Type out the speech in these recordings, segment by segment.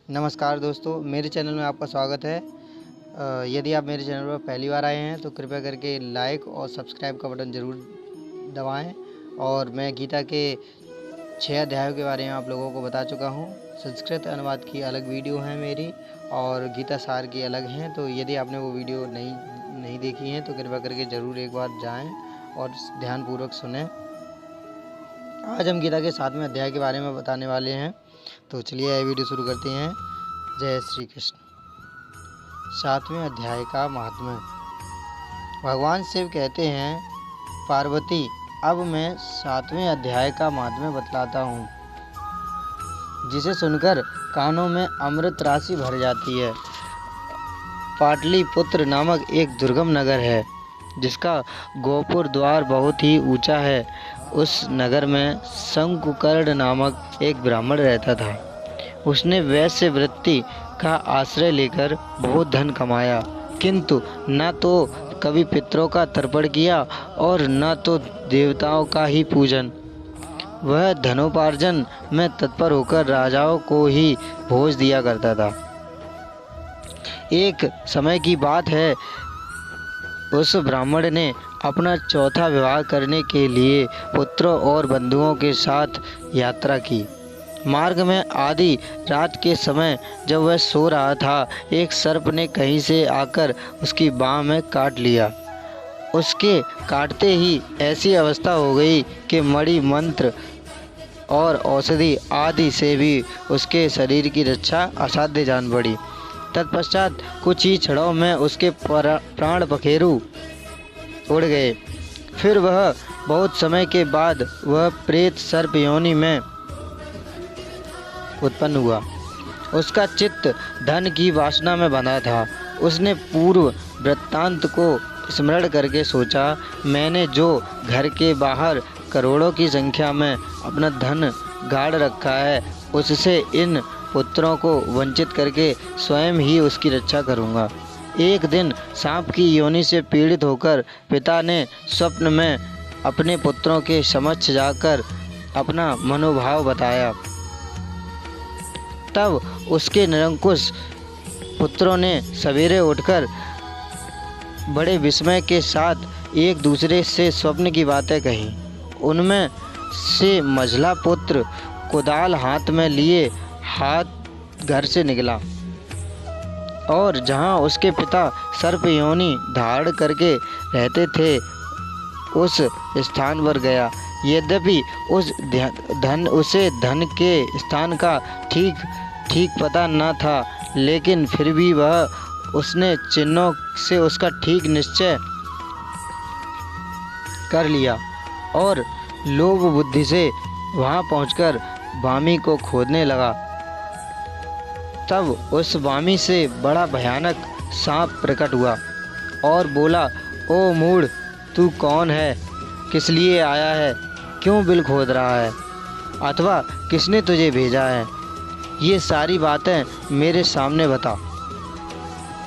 नमस्कार दोस्तों, मेरे चैनल में आपका स्वागत है। यदि आप मेरे चैनल पर पहली बार आए हैं तो कृपया करके लाइक और सब्सक्राइब का बटन ज़रूर दबाएं। और मैं गीता के 6 अध्यायों के बारे में आप लोगों को बता चुका हूं। संस्कृत अनुवाद की अलग वीडियो है मेरी और गीता सार की अलग हैं। तो यदि आपने वो वीडियो नहीं देखी हैं तो कृपया करके ज़रूर एक बार जाएँ और ध्यानपूर्वक सुनें। आज हम गीता के 7वें अध्याय के बारे में बताने वाले हैं। तो चलिए यह वीडियो शुरू करते हैं। जय श्री कृष्ण। 7वें अध्याय का महात्म्य। भगवान शिव कहते हैं, पार्वती, अब मैं 7वें अध्याय का महात्म्य बतलाता हूँ, जिसे सुनकर कानों में अमृत राशि भर जाती है। पाटलिपुत्र नामक एक दुर्गम नगर है, जिसका गोपुर द्वार बहुत ही ऊंचा है। उस नगर में शंकुकर्ण नामक एक ब्राह्मण रहता था। उसने वैश्य वृत्ति का आश्रय लेकर बहुत धन कमाया, किंतु न तो कभी पितरों का तर्पण किया और न तो देवताओं का ही पूजन। वह धनोपार्जन में तत्पर होकर राजाओं को ही भोज दिया करता था। एक समय की बात है, उस ब्राह्मण ने अपना चौथा विवाह करने के लिए पुत्रों और बंधुओं के साथ यात्रा की। मार्ग में आधी रात के समय जब वह सो रहा था, एक सर्प ने कहीं से आकर उसकी बाँह में काट लिया। उसके काटते ही ऐसी अवस्था हो गई कि मणि, मंत्र और औषधि आदि से भी उसके शरीर की रक्षा असाध्य जान पड़ी। तत्पश्चात कुछ ही क्षणों में उसके प्राण पखेरु उड़ गए। फिर वह बहुत समय के बाद वह प्रेत सर्प योनि में उत्पन्न हुआ। उसका चित्त धन की वासना में बंधा था। उसने पूर्व वृत्तांत को स्मरण करके सोचा, मैंने जो घर के बाहर करोड़ों की संख्या में अपना धन गाड़ रखा है, उससे इन पुत्रों को वंचित करके स्वयं ही उसकी रक्षा करूँगा। एक दिन सांप की योनि से पीड़ित होकर पिता ने स्वप्न में अपने पुत्रों के समक्ष जाकर अपना मनोभाव बताया। तब उसके निरंकुश पुत्रों ने सवेरे उठकर बड़े विस्मय के साथ एक दूसरे से स्वप्न की बातें कही। उनमें से मझला पुत्र कुदाल हाथ में लिए हाथ घर से निकला और जहां उसके पिता सर्प योनि धारण करके रहते थे, उस स्थान पर गया। यद्यपि उसे धन के स्थान का ठीक पता न था, लेकिन फिर भी उसने चिन्हों से उसका ठीक निश्चय कर लिया और लोभ बुद्धि से वहां पहुंचकर वामी को खोदने लगा। तब उस वामी से बड़ा भयानक सांप प्रकट हुआ और बोला, ओ मूढ़, तू कौन है? किस लिए आया है? क्यों बिल खोद रहा है? अथवा किसने तुझे भेजा है? ये सारी बातें मेरे सामने बता।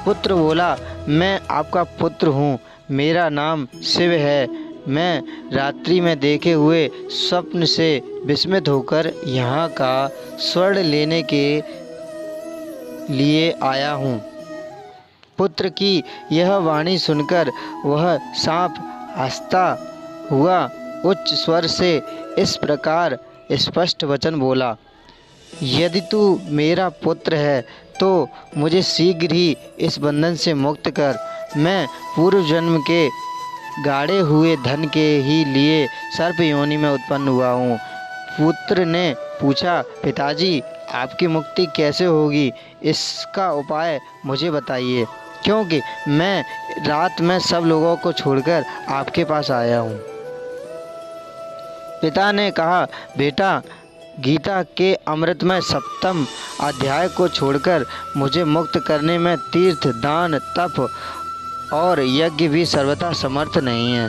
पुत्र बोला, मैं आपका पुत्र हूँ, मेरा नाम शिव है। मैं रात्रि में देखे हुए स्वप्न से विस्मित होकर यहाँ का स्वर्ण लेने के लिए आया हूँ। पुत्र की यह वाणी सुनकर वह सांप हंसता हुआ उच्च स्वर से इस प्रकार स्पष्ट वचन बोला, यदि तू मेरा पुत्र है तो मुझे शीघ्र ही इस बंधन से मुक्त कर। मैं पूर्व जन्म के गाड़े हुए धन के ही लिए सर्प योनि में उत्पन्न हुआ हूँ। पुत्र ने पूछा, पिताजी, आपकी मुक्ति कैसे होगी? इसका उपाय मुझे बताइए, क्योंकि मैं रात में सब लोगों को छोड़कर आपके पास आया हूँ। पिता ने कहा, बेटा, गीता के अमृतमय 7वें अध्याय को छोड़कर मुझे मुक्त करने में तीर्थ, दान, तप और यज्ञ भी सर्वथा समर्थ नहीं है।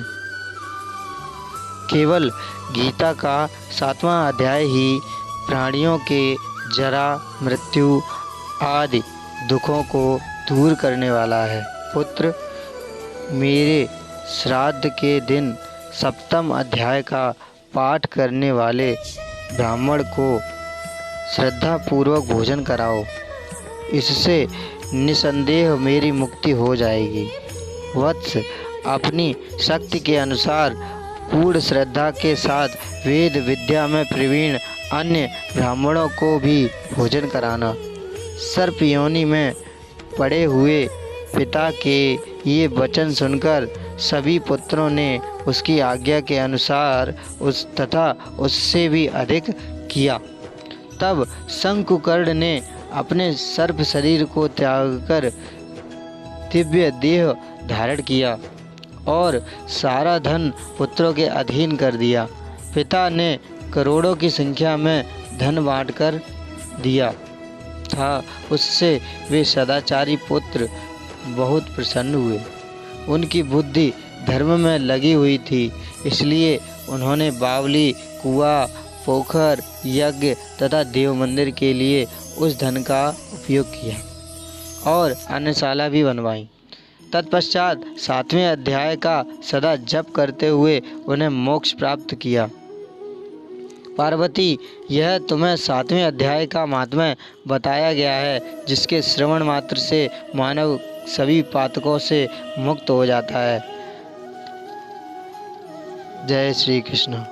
केवल गीता का 7वां अध्याय ही प्राणियों के जरा, मृत्यु आदि दुखों को दूर करने वाला है। पुत्र, मेरे श्राद्ध के दिन 7वें अध्याय का पाठ करने वाले ब्राह्मण को श्रद्धापूर्वक भोजन कराओ। इससे निसंदेह मेरी मुक्ति हो जाएगी। वत्स, अपनी शक्ति के अनुसार पूर्ण श्रद्धा के साथ वेद विद्या में प्रवीण अन्य ब्राह्मणों को भी भोजन कराना। सर्प योनि में पड़े हुए पिता के ये वचन सुनकर सभी पुत्रों ने उसकी आज्ञा के अनुसार उससे भी अधिक किया। तब शंकुकर्ण ने अपने सर्प शरीर को त्याग कर दिव्य देह धारण किया और सारा धन पुत्रों के अधीन कर दिया। पिता ने करोड़ों की संख्या में धन बांटकर दिया था, उससे वे सदाचारी पुत्र बहुत प्रसन्न हुए। उनकी बुद्धि धर्म में लगी हुई थी, इसलिए उन्होंने बावली, कुआं, पोखर, यज्ञ तथा देव मंदिर के लिए उस धन का उपयोग किया और अन्नशाला भी बनवाई। तत्पश्चात 7वें अध्याय का सदा जप करते हुए उन्हें मोक्ष प्राप्त किया। पार्वती, यह तुम्हें 7वें अध्याय का महात्म्य बताया गया है, जिसके श्रवण मात्र से मानव सभी पातकों से मुक्त हो जाता है। जय श्री कृष्ण।